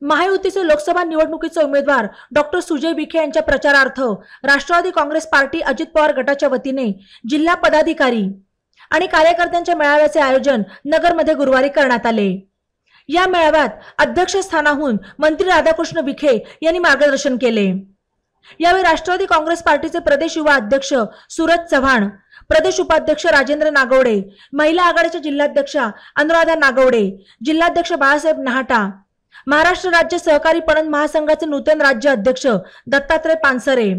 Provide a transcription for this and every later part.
महायुतीचे लोकसभा निवडणुकीचे उमेदवार डॉक्टर सुजय विखे यांच्या प्रचारार्थ राष्ट्रवादी काँग्रेस पार्टी अजित पवार गटाच्या वतीने जिल्हा पदाधिकारी आणि कार्यकर्त्यांच्या मेळाव्याचे आयोजन नगरमध्ये गुरुवारी करण्यात आले। या मेळाव्यात अध्यक्षस्थानाहून मंत्री राधाकृष्ण विखे यांनी मार्गदर्शन केले। यावेळी राष्ट्रवादी काँग्रेस पार्टीचे प्रदेश युवा अध्यक्ष सूरज चव्हाण, प्रदेश उपाध्यक्ष राजेंद्र नागवडे, महिला आघाडीच्या जिल्हाध्यक्षा अनुराधा नागवडे, जिल्हाध्यक्ष बाळासाहेब नहाटा, महाराष्ट्र राज्य सहकारी पणन महासंघाचे नूतन राज्य अध्यक्ष दत्तात्रय पानसरे,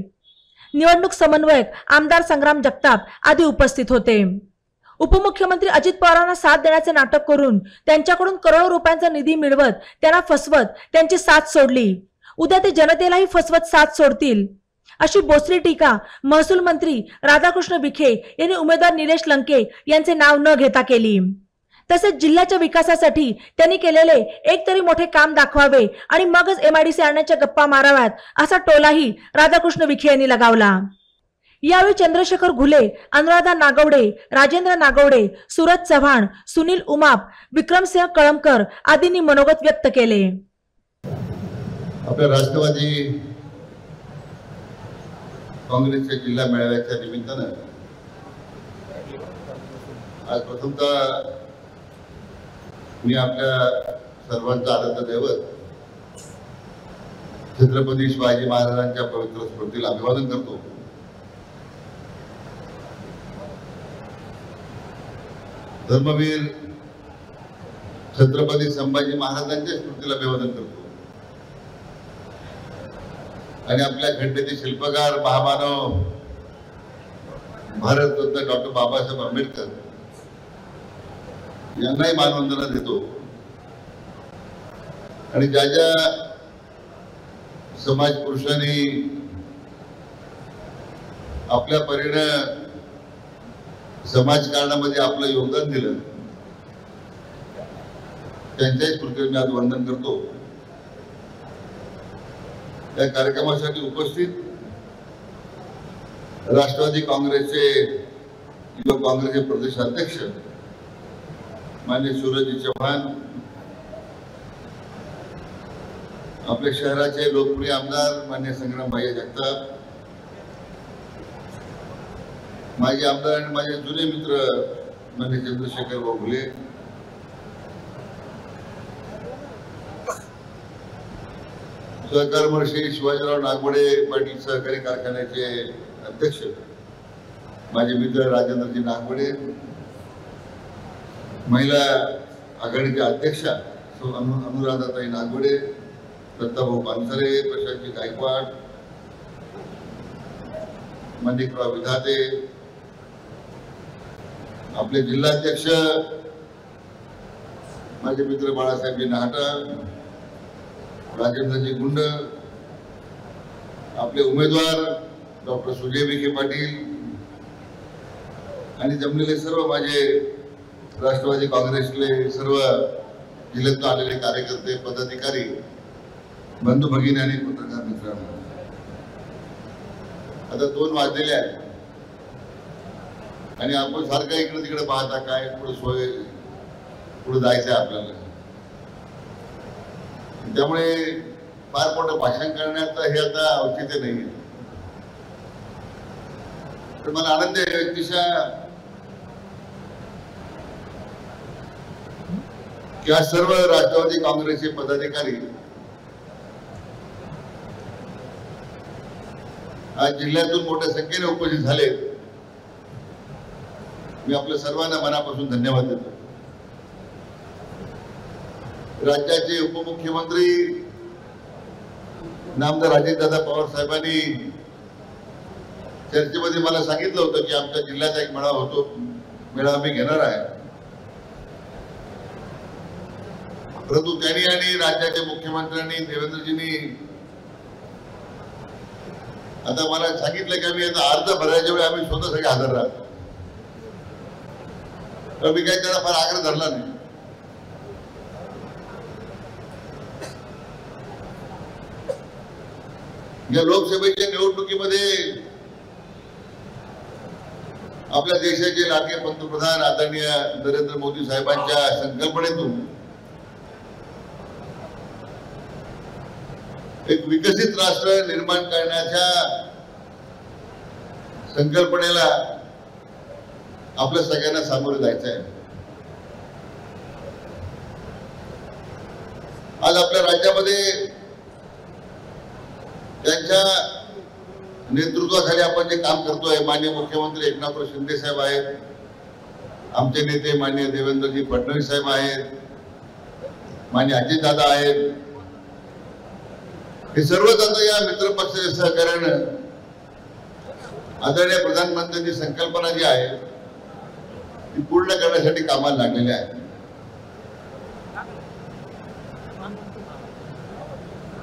निवडणूक समन्वयक आमदार संग्राम जगताप आदी उपस्थित होते। उपमुख्यमंत्री अजित पवारांना साथ देण्याचे नाटक करून त्यांच्याकडून करोडो रुपयांचा निधी मिळवत त्यांना फसवत त्यांची साथ सोडली। उद्या ते जनतेलाही फसवत साथ सोडतील, अशी बोचरी टीका महसूल मंत्री राधाकृष्ण विखे यांनी उमेदवार निलेश लंके यांचे नाव न घेता केली। तसेच जिल्ह्याच्या विकासासाठी त्यांनी केलेले एक तरी मोठे काम दाखवावे आणि मगच एमआयडीसी आणण्याच्या गप्पा माराव्यात, असा टोलाही राधाकृष्ण विखे यांनी लगावला। यावेळी चंद्रशेखर घुले, अनुराधा नागवडे, राजेंद्र नागवडे, सूरज चव्हाण, सुनील उमाप, विक्रमसिंह कळमकर आदींनी मनोगत व्यक्त केले। आपल्या राष्ट्रवादी काँग्रेसच्या जिल्हा मेळाव्याच्या निमित्तानं आज प्रथमतः मी आपल्या सर्वांचा आराध्य दैवत छत्रपती शिवाजी महाराजांच्या पवित्र स्मृतीला अभिवादन करतो। धर्मवीर छत्रपती संभाजी महाराजांच्या स्मृतीला अभिवादन करतो आणि आपल्या खंडेचे शिल्पकार महामानव भारतरत्न डॉक्टर बाबासाहेब आंबेडकर यांनाही मानवंदना देतो आणि ज्या ज्या समाज पुरुषांनी आपल्या परीनं समाजकारणामध्ये आपलं योगदान दिलं त्यांच्याही स्मृतीला मी आज वंदन करतो। या कार्यक्रमासाठी उपस्थित राष्ट्रवादी काँग्रेसचे युवक काँग्रेसचे प्रदेश अध्यक्ष माननीय सूरज चव्हाण, आपल्या शहराचे लोकप्रिय आमदार माननीय संग्राम जगताप, माजी आमदार आणि माझे जुने मित्र माननीय चंद्रशेखर घुले, सहकार मंत्री शिवाजीराव नागवडे पाटील सहकारी कारखान्याचे अध्यक्ष माझे मित्र राजेंद्रजी नागवडे, महिला आघाडीच्या अध्यक्षा अनुराधाताई नागवडे, दत्ताभाऊ पानसरे, प्रशांतजी गायकवाड, माणिकराव विधाते, आपले जिल्हाध्यक्ष माझे मित्र बाळासाहेबजी नहाटा, राजेंद्रजी गुंड, आपले उमेदवार डॉक्टर सुजय विखे पाटील आणि जमलेले सर्व माझे राष्ट्रवादी काँग्रेसले सर्व जिल्ह्यातून आलेले कार्यकर्ते, पदाधिकारी, बंधू भगिनी आणि पत्रकार मित्रांनो, आता 2 वाजलेले आहेत आणि आपण सारखं इकडे तिकडे पाहता काय पुढे सोय पुढे जायचंय आपल्याला, त्यामुळे फार मोठं भाषण करण्याचं हे आता औचित्य नाहीये। तर मला आनंद आहे अतिशय की आज सर्व राष्ट्रवादी काँग्रेसचे पदाधिकारी आज जिल्ह्यातून मोठ्या संख्येने उपस्थित झाले। मी आपल्या सर्वांना मनापासून धन्यवाद देतो। राज्याचे उपमुख्यमंत्री नामदार अजितदादा पवार साहेबांनी चर्चेमध्ये मला सांगितलं होतं की आमच्या जिल्ह्यात एक मेळावा मी घेणार आहे, परंतु त्यांनी आणि राज्याचे मुख्यमंत्र्यांनी देवेंद्रजींनी आता मला सांगितलं की आम्ही आता अर्ज भरायच्या वेळी आम्ही स्वतः सगळे हजर राहतो, तर मी काही त्याला फार आग्रह धरला नाही। या लोकसभेच्या निवडणुकीमध्ये आपल्या देशाचे लाडके पंतप्रधान आदरणीय नरेंद्र मोदी साहेबांच्या संकल्पनेतून एक विकसित राष्ट्र निर्माण करण्याच्या संकल्पनेला आपल्या सगळ्यांना सामोरं जायचं आहे. आज आपल्या राज्यामध्ये त्यांच्या नेतृत्वाखाली आपण जे काम करतोय, माननीय मुख्यमंत्री एकनाथ शिंदे साहेब आहेत, आमचे नेते माननीय देवेंद्रजी फडणवीस साहेब आहेत, माननीय अजितदादा आहेत, हे सर्वच आता या मित्रपक्षाच्या सहकार्यानं आदरणीय प्रधानमंत्र्यांची संकल्पना जी आहे ती पूर्ण करण्यासाठी कामाला लागलेले आहे.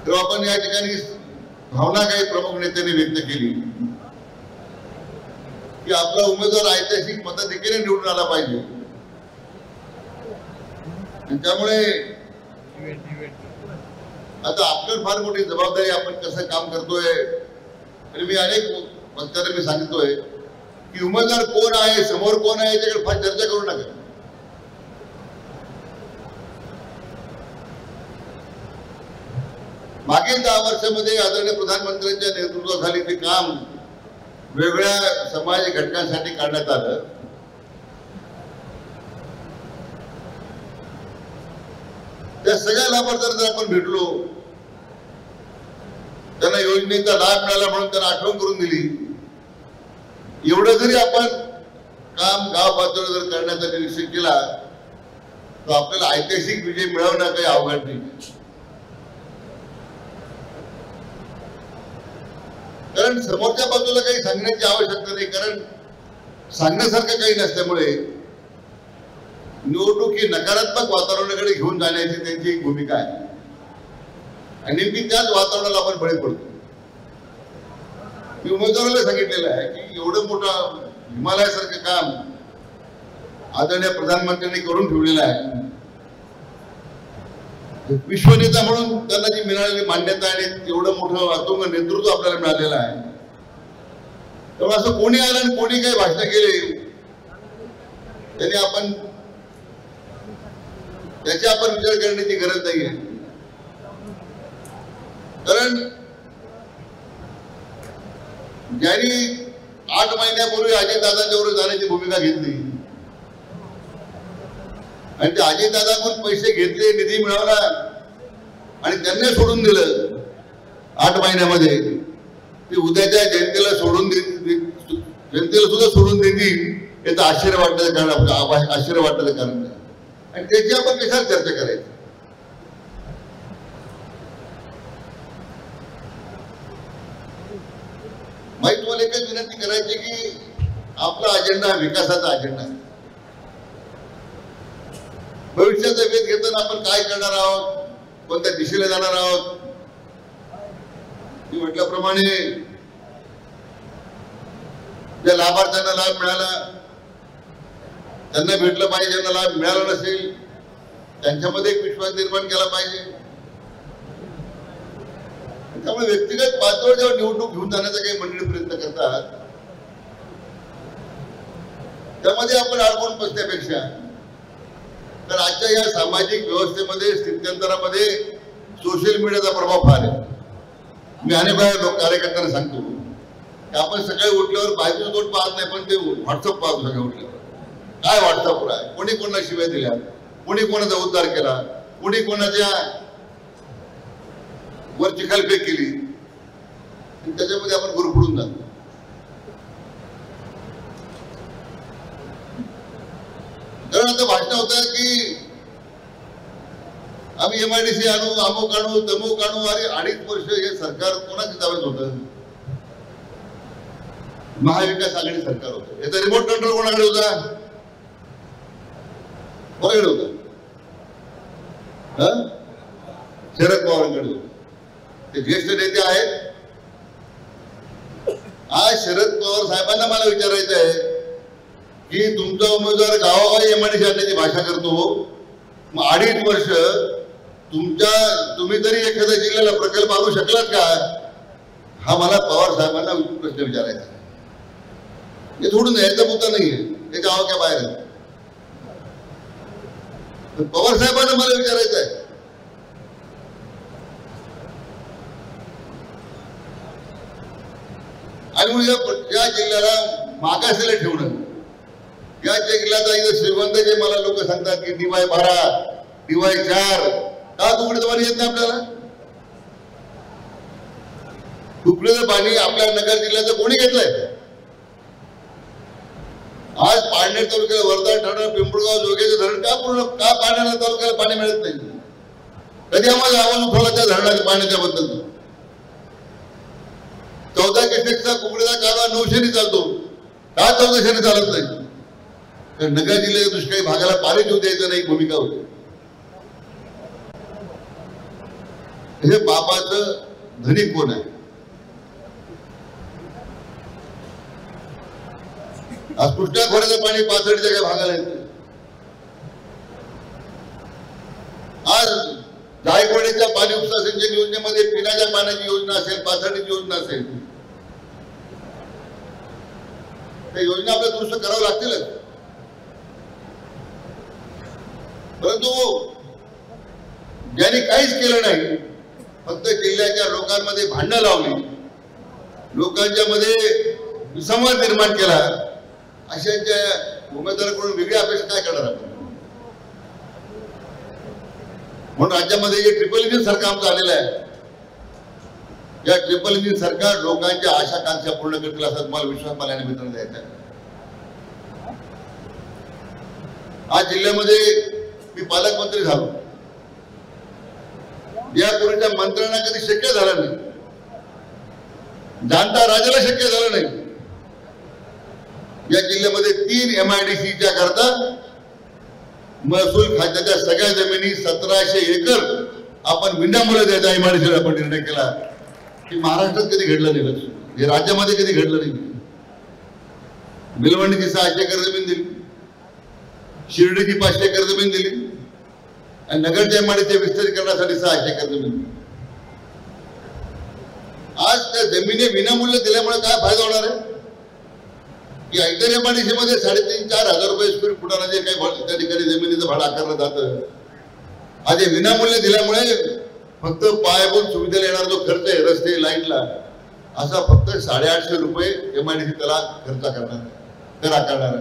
तर आपण या ठिकाणी भावना काही प्रमुख नेत्यांनी व्यक्त केली की आपला उमेदवार ऐतिहासिक मताधिक्याने निवडून आला पाहिजे. त्यामुळे आता आपल्याला फार मोठी जबाबदारी, आपण कसं काम करतोय. आणि मी अनेक वक्त्यांना सांगतोय की उमेदवार कोण आहे, समोर कोण आहे याच्याकडे फार चर्चा करू नका. मागील 10 वर्षामध्ये आदरणीय प्रधानमंत्र्यांच्या नेतृत्वाखाली ते काम वेगवेगळ्या समाज घटकांसाठी करण्यात आलं. त्या सगळ्या लाभार्थ्यांना जर आपण भेटलो, त्यांना योजनेचा लाभ मिळाला म्हणून त्यांना आठवण करून दिली, एवढं जरी आपण काम गाव पातळीवर जर करण्याचा निश्चय केला तर आपल्याला ऐतिहासिक विजय मिळवणं काही अवघड नाही. कारण समोरच्या बाजूला काही सांगण्याची आवश्यकता नाही, कारण सांगण्यासारखं काही नसल्यामुळे निवडणूक ही नकारात्मक वातावरणाकडे घेऊन जाण्याची त्यांची एक भूमिका आहे. आणि नेमकी त्याच वातावरणाला आपण बळी पडतो. मी उमेदवाराला सांगितलेलं आहे की एवढं मोठं हिमालयासारखं काम आदरणीय प्रधानमंत्र्यांनी करून ठेवलेलं आहे. विश्वनेता म्हणून त्यांना जी मिळालेली मान्यता आणि एवढं मोठं अतुंग नेतृत्व आपल्याला मिळालेलं आहे. तेव्हा असं कोणी आलं आणि कोणी काही भाषण केले त्याने आपण त्याची आपण विचार करण्याची गरज नाहीये. कारण ज्यांनी 8 महिन्यापूर्वी अजितदादांच्यावर जाण्याची भूमिका घेतली आणि ते अजितदादांकडून पैसे घेतले, निधी मिळवला आणि त्यांनी सोडून दिलं 8 महिन्यामध्ये, ते उद्याच्या जनतेला सोडून जनतेला सुद्धा सोडून देतील याचं आश्चर्य वाटण्याचं कारण, आश्चर्य वाटण्याचं कारण नाही. आणि त्याची आपण कशाला चर्चा करायची. माहित तुम्हाला एकच विनंती करायची की आपला अजेंडा हा विकासाचा अजेंडा आहे. भविष्याचा वेध घेताना आपण काय करणार आहोत, कोणत्या दिशेला जाणार आहोत. मी म्हटल्याप्रमाणे ज्या लाभार्थ्यांना लाभ मिळाला त्यांना भेटलं पाहिजे, ज्यांना लाभ मिळाला नसेल त्यांच्यामध्ये एक विश्वास निर्माण केला पाहिजे. त्यामुळे व्यक्तिगत पातळीवर जेव्हा निवडणूक घेऊन जाण्याचा काही मंडळी प्रयत्न करतात त्यामध्ये आपण अडकून बसण्यापेक्षा, तर आजच्या या सामाजिक व्यवस्थेमध्ये, स्थित्यंतरामध्ये सोशल मीडियाचा प्रभाव फार आहे. मी अनेक वेळा कार्यकर्त्यांना सांगतो की आपण सकाळी उठल्यावर बायकोचं तोंड पाहत नाही, पण ते व्हॉट्सअप पाहतो. सगळं उठल्यावर काय व्हॉट्सअपवर आहे, कोणी कोणाला शिव्या दिल्या, कोणी कोणाचा उद्धार केला, कोणी कोणाच्या वर चिखलफेक केली, त्याच्यामध्ये आपण गुरफडून जातो. कारण आता भाषण होतात की आम्ही MIDC आणू, अमुक आणू, तमुक आणू. अरे 2.5 वर्ष हे सरकार कोणाच्या ताब्यात होतं? महाविकास आघाडी सरकार होतं. याचा रिमोट कंट्रोल कोणाकडे होता? कोणाकडे होता? शरद पवारांकडे होतं. ते ज्येष्ठ नेते आहेत. आज शरद पवार साहेबांना मला विचारायचं आहे की तुमचा उमेदवार गावागावी MIDC आणण्याची भाषा करतो, मग 2.5 वर्ष तुम्ही तरी एखाद्या जिल्ह्याला प्रकल्प आणू शकलात का? हा मला पवार साहेबांना प्रश्न विचारायचा आहे. हे सोडून याचा मुद्दा नाहीये, हे गावाच्या बाहेर आहे. पवार साहेबांना मला विचारायचं आहे या जिल्ह्याला मागासलेलं ठेवणं, या जिल्ह्याचा इथं श्रीमंत जे मला लोक सांगतात की DY 12 DY 4 का तुकडीचं पाणी येत नाही आपल्याला? तुकडीचं पाणी आपल्या नगर जिल्ह्याचं कोणी घेतलंय? आज पारनेर तालुक्याला वर्धा, ठाणे, पिंपळगाव, जोगेचं धरण का पारनेर तालुक्याला पाणी मिळत नाही? कधी आम्हाला आवाज उठवला त्या धरणाच्या पाण्याच्या बद्दल? 14 क्युसेकचा कुकडीचा कालवा 900 चालतो, का 1400 चालत नाही? तर नगर जिल्ह्याच्या दुष्काळी भागाला पाणी देऊ द्यायचं नाही भूमिका होती. हे बापाचं धनिक कोण आहे? आज कृष्णा खोऱ्याचं पाणी पाथर्डीच्या काही भागाला येत. आज जायकवाडीच्या पाणी उपसा सिंचन योजनेमध्ये पिण्याच्या पाण्याची योजना असेल, पाथर्डीची योजना असेल, त्या योजना आपल्या दुरुस्त करावं लागतील. परंतु ज्यांनी काहीच केलं नाही, फक्त जिल्ह्याच्या लोकांमध्ये भांडणं लावली, लोकांच्या मध्ये विसंवाद निर्माण केला, अशांच्या उमेदवाराकडून वेगळी अपेक्षा काय करणार आपण? म्हणून राज्यामध्ये जे ट्रिपल इंजिन सरकार आमचं आलेलं आहे, या ट्रिपल इंजिन सरकार लोकांच्या आशाकांक्षा पूर्ण करतील असा तुम्हाला विश्वास मला या निमित्तानं द्यायचा आहे. आज जिल्ह्यामध्ये मी पालकमंत्री झालो, यापूर्वीच्या मंत्र्यांना कधी शक्य झालं नाही, जाणता राजाला शक्य झालं नाही. या जिल्ह्यामध्ये 3 MIDCच्या करता महसूल खात्याच्या सगळ्या जमिनी 1700 एकर आपण विनामूल्य द्यायचा MIDCला आपण निर्णय केला. की महाराष्ट्रात कधी घडलं नाही, हे राज्यामध्ये कधी घडलं नाही. बिलवंडीची 600 एकर जमीन दिली, शिर्डीची 500 एकर जमीन दिली, आणि नगरच्या MIDC विस्तारीकरणासाठी 600 एकर जमीन. आज त्या जमिनी विनामूल्य दिल्यामुळे काय फायदा होणार आहे? की ऐतर MIDC मध्ये 3,500-4 हजार रुपये स्क्वेअर फुटाला जे काही त्या ठिकाणी जमिनीचं भाडं आकारलं जातं, आज हे विनामूल्य दिल्यामुळे फक्त पायाभूत सुविधेला येणार जो खर्च आहे, रस्ते, लाईटला, असा फक्त 850 रुपये MIDC त्याला खर्च करणार, कर आकारणार.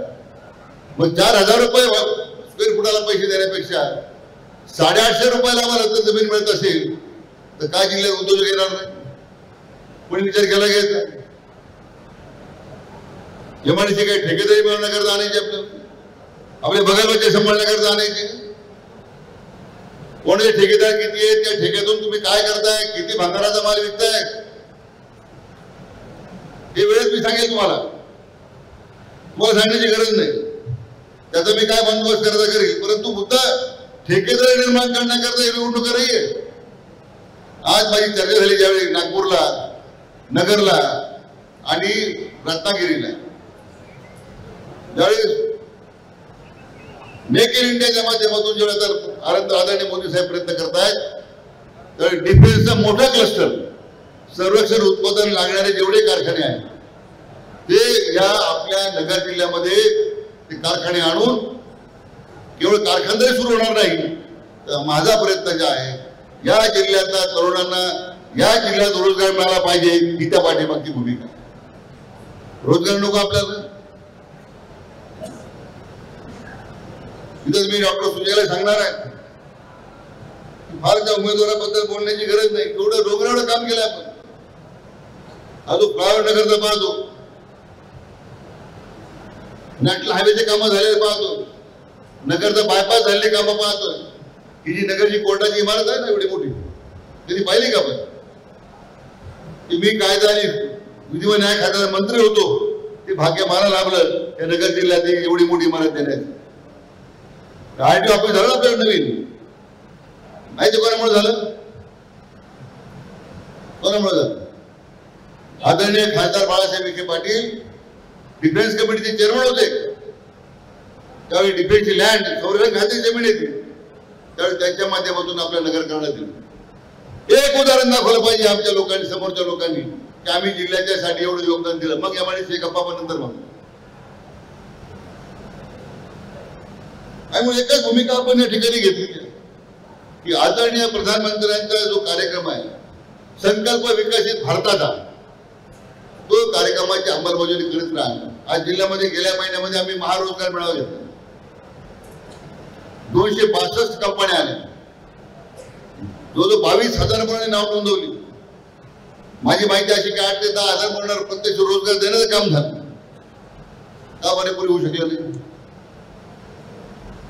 मग 4,000 रुपये स्क्वेअर फुटाला पैसे देण्यापेक्षा 850 रुपयाला आम्हाला जर जमीन मिळत असेल तर काय जिल्ह्यात उद्योजक येणार नाही? कोणी विचार केला घ्यायचा? MIDC काही ठेकेदारी मिळवण्याकरता आणायची, आपले बघायचे सांभाळण्याकरता आणायची. कोणाचे ठेकेदार किती आहेत, त्या ठेक्यातून तुम्ही काय करताय, किती भंगाराचा माल विकताय, हे वेळेस मी सांगेल तुम्हाला सांगण्याची गरज नाही. त्याचा मी काय बंदोबस्त करता करेल. परंतु मुद्दा ठेकेदारी निर्माण करण्याकरता ही निवडणूक आहे. आज माझी चर्चा झाली ज्यावेळी नागपूरला, नगरला आणि रत्नागिरीला, ज्यावेळी मेक इन इंडियाच्या माध्यमातून जेव्हा आदरणीय मोदी साहेब प्रयत्न करतायत, तर डिफेन्सचा मोठा क्लस्टर, संरक्षण उत्पादन लागणारे जेवढे कारखाने आहेत ते या आपल्या नगर जिल्ह्यामध्ये ते कारखाने आणून केवळ कारखानदारी सुरू होणार नाही, तर माझा प्रयत्न जो आहे या जिल्ह्यातल्या तरुणांना या जिल्ह्यात रोजगार मिळाला पाहिजे, ही त्या पाठीमागची भूमिका. रोजगार नको आपल्याला. इथं मी डॉक्टर सुजयला सांगणार आहे, फार त्या उमेदवाराबद्दल बोलण्याची गरज नाही. एवढं डोंगरावर काम केलं आपण. अजून फ्लावर नगरचं पाहतो, नॅशनल हायवेचे कामं झालेले पाहतो, नगरचं बायपास झालेली कामं पाहतो. ही जी नगरची कोर्टाची इमारत आहे ना एवढी मोठी, कधी पाहिली का आपण? मी कायदा आणि विधी व न्याय खात्याचा मंत्री होतो, ते भाग्य मला लाभलं या नगर जिल्ह्यात एवढी मोठी इमारत देण्याची. RTO ऑफिस झालं आपल्याला नवीन, माहिती कोणामुळे झालं? कोणामुळे झालं? आदरणीय खासदार बाळासाहेब विखे पाटील डिफेन्स कमिटीचे चेअरमन होते. त्यावेळी डिफेन्सची लँड संरक्षण खात्याची जमीन येते, त्यावेळी त्यांच्या माध्यमातून आपल्या नगर करण्यात येईल. एक उदाहरण दाखवलं पाहिजे आमच्या लोकांनी, समोरच्या लोकांनी, की आम्ही जिल्ह्याच्यासाठी एवढं योगदान दिलं. मग MIDC गप्पा पण नंतर मग आणि एकच भूमिका आपण या ठिकाणी घेतली की आदरणीय प्रधानमंत्र्यांचा जो कार्यक्रम आहे संकल्प विकसित भारताचा, तो कार्यक्रमाची अंमलबजावणी करत राहा। आज जिल्ह्यामध्ये गेल्या महिन्यामध्ये आम्ही महारोजगार मेळावा घेतला, 262 कंपन्या आल्या, जवळजवळ 22,000 मुलांनी नाव नोंदवली। माझी माहिती अशी की 8 ते 10,000 मुलांना प्रत्यक्ष रोजगार देण्याचं काम झालं, का बरे पुढे होऊ शकलं नाही?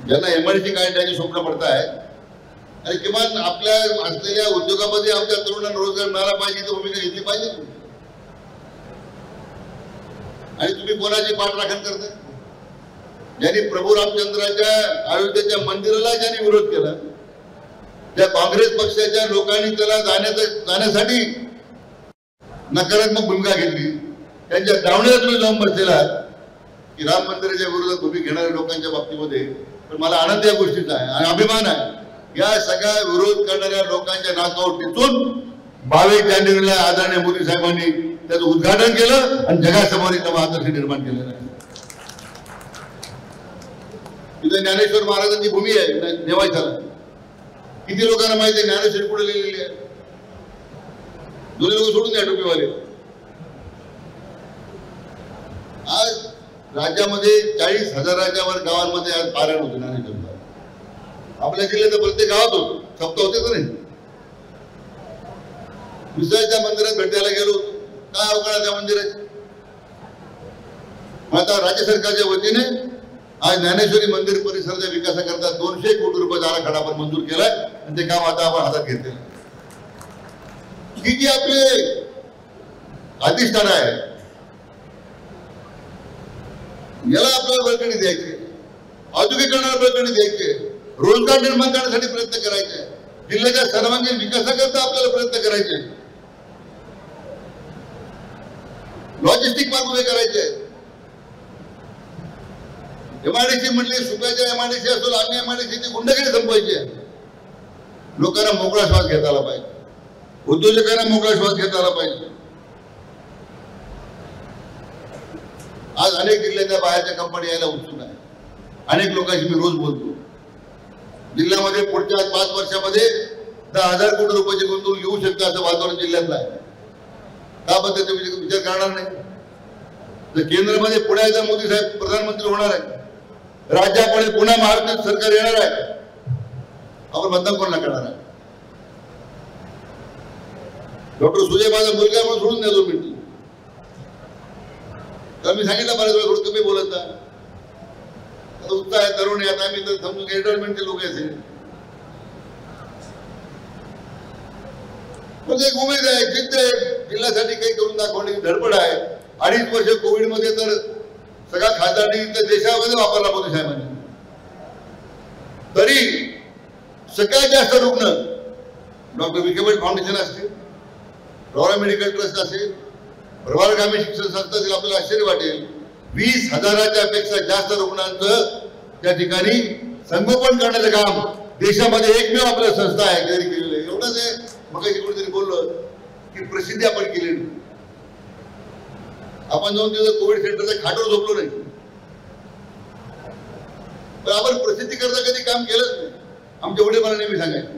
ज्यांना एमआयडीसी काढण्याची स्वप्न पडतायत आणि किमान आपल्या असलेल्या उद्योगामध्ये आमच्या तरुणांना रोजगार मिळाला पाहिजे ती भूमिका घेतली पाहिजे। आणि तुम्ही कोणाची पाठराखण करताय? ज्यांनी प्रभू रामचंद्राच्या अयोध्येच्या मंदिराला ज्यांनी विरोध केला, त्या काँग्रेस पक्षाच्या लोकांनी त्याला जाण्यासाठी नकारात्मक भूमिका घेतली, त्यांच्या दावण्यात तुम्ही जाऊन बसलेला की राम मंदिराच्या विरोधात भूमिका घेणाऱ्या लोकांच्या बाबतीमध्ये। पण मला आनंद या गोष्टीचा आहे आणि अभिमान आहे, या सगळ्या विरोध करणाऱ्या लोकांच्या नाकावर टिचून 22 जानेवारीला आदरणीय मोदी साहेबांनी त्याचं उद्घाटन केलं आणि जगासमोर एक नवा आदर्श निर्माण केलेला आहे। तिथे ज्ञानेश्वर महाराजांची भूमी आहे नेवाशाला, किती लोकांना माहिती आहे ज्ञानेश्वर पुढे लिहिलेली आहे? दोन्ही लोक सोडून द्या टोपीवाले। आज राज्यामध्ये 40,000च्या वर गावांमध्ये आज पारायण होतं ज्ञानेश्वरचं। आपल्या जिल्ह्यात प्रत्येक गावात होतो, सप्ताह होते तर नाही। विसर्जनच्या मंदिरात भेटायला गेलो, काय अवकाळ त्या मंदिराची। आता राज्य सरकारच्या वतीने आज ज्ञानेश्वरी मंदिर परिसराच्या विकासाकरता 200 कोटी रुपयाचा आराखडा आपण मंजूर केलाय आणि ते काम आता आपण हातात घेतलेलं आहे। ही जी आपले अधिष्ठान आहे याला आपल्याला बळकटी द्यायची, औद्योगिकरणाला बळकटी द्यायची, रोजगार निर्माण करण्यासाठी प्रयत्न करायचे, जिल्ह्याच्या सर्वांगीण विकासाकरता आपल्याला प्रयत्न करायचे, लॉजिस्टिक मार्ग उभे करायचे। एमआयडीसी म्हटली सुप्याच्या एमआयडीसी असो, अन्य एमआयडीसीची गुंडगिरी संपवायची आहे। लोकांना मोकळा श्वास घेता आला पाहिजे, उद्योजकांना मोकळा श्वास घेता आला पाहिजे। आज अनेक जिल्ह्याच्या बाहेरच्या कंपन्या यायला उत्सुक आहे। अनेक लोकांशी मी रोज बोलतो, जिल्ह्यामध्ये पुढच्या 5 वर्षामध्ये 10,000 कोटी रुपयाची गुंतवणूक येऊ शकते असं वातावरण जिल्ह्यातलं आहे। का बद्दल त्याचा विचार करणार नाही? तर केंद्रामध्ये पुढे एकदा मोदी साहेब प्रधानमंत्री होणार आहे, राज्यापुढे पुन्हा महाराष्ट्र सरकार येणार आहे, आपण मतदान कोणाला करणार आहे? डॉक्टर सुजय माझा मुलगा म्हणून सोडून द्या 2 मिनिट। तर मी सांगितलं बऱ्याच वेळा, थोडं कमी बोलत जा, आता उत्साह आहे, तरुण आहे, आता मी तर समजून एंटरटेनमेंटचे लोक असेल, पण एक उमेद आहे, जिद्द आहे, जिल्ह्यासाठी काही करून दाखवण्याची धडपड आहे। 2.5 वर्ष कोविड मध्ये तर सगळा खासदार देशामध्ये वापरला मोदी साहेबांनी, तरी सगळ्यात जास्त रुग्ण डॉक्टर विखेपाटील फाउंडेशन असतील, रॉयल मेडिकल ट्रस्ट असेल, प्रवारगामी शिक्षण संस्था असेल, आपल्याला आश्चर्य वाटेल 20,000च्या पेक्षा जास्त रुग्णांचं त्या ठिकाणी संगोपन करण्याचं काम देशामध्ये एकमेव आपल्या संस्था आहे तयारी केलेलं आहे। एवढंच आहे, मग कोणीतरी बोललं की प्रसिद्धी आपण केलेली, आपण 2 दिवस कोविड सेंटरच्या खाटवर झोपलो नाही, पण आपण प्रसिद्धी करता कधी काम केलंच नाही। आमच्या वडील मला नेहमी सांगायचे,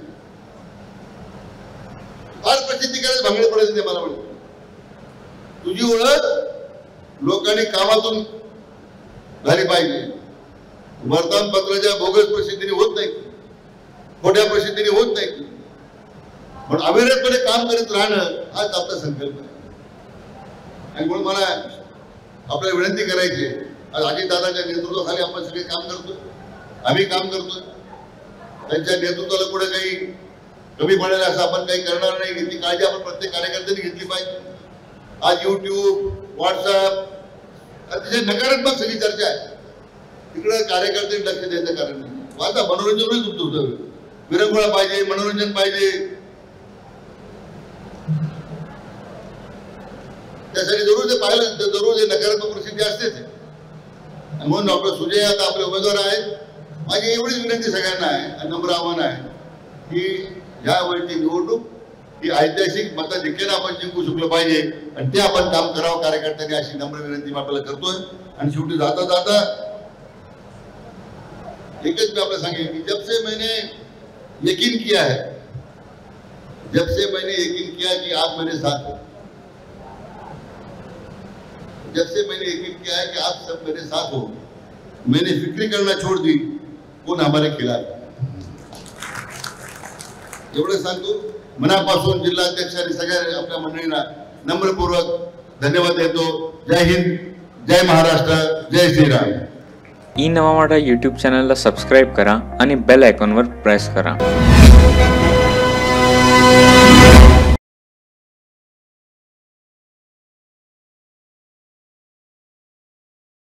फार प्रसिद्धी करायला भांगडे पडायचे ते मला म्हणते, तुझी ओळख लोकांनी कामातून झाली पाहिजे, वर्तमानपत्राच्या बोगस प्रसिद्धीने होत नाही, खोट्या प्रसिद्धीने होत नाही, पण अविरतपणे काम करत राहणं हाच आपला संकल्प आहे। आणि म्हणून मला आपल्याला विनंती करायची, आज अजितदादांच्या नेतृत्वाखाली आपण सगळे काम करतोय, आम्ही काम करतोय, त्यांच्या नेतृत्वाला पुढे काही कमी पडेल असं आपण काही करणार नाही, याची काळजी आपण प्रत्येक कार्यकर्त्यांनी घेतली पाहिजे। आज युट्यूब, व्हॉट्सअप अतिशय नकारात्मक सगळी चर्चा आहे, तिकडे कार्यकर्त्यांनी लक्ष द्यायचं कारण नाही। आता मनोरंजन होतं, विरंगुळा पाहिजे, मनोरंजन पाहिजे, त्यासाठी जरूर ते पाहिलं तर जरूर हे नकारात्मक प्रसिद्धी असतेच। म्हणून डॉक्टर सुजय आता आपले उमेदवार आहेत, माझी एवढीच विनंती सगळ्यांना आहे आणि नम्र आव्हान आहे की या वेळची निवडणूक ही ऐतिहासिक मताधिक्याने आपण जिंकू शकलो पाहिजे आणि ते आपण काम करावं कार्यकर्त्यांनी, अशी नम्र विनंती मी आपल्याला करतोय। आणि शेवटी जाता जाता एकच मी आपल्याला सांगेन की जब से मैंने यकीन किया है, जब से मैंने यकीन किया कि आप मेरे साथ हो, जब से मैंने एक किया है कि आप सब मेरे साथ हो, मैंने फिक्री करना छोड़ दी कौन हमारे खिलाफ. एवढं सांगतो. मनापासून जिल्हाध्यक्ष आणि सगळ्या आपल्या मंडळींना नम्रपूर्वक धन्यवाद देतो. जय हिंद, जय महाराष्ट्र, जय श्रीराम. ई नवा मराठा यूट्यूब चॅनलला सबस्क्राईब करा आणि बेल आयकॉनवर प्रेस करा.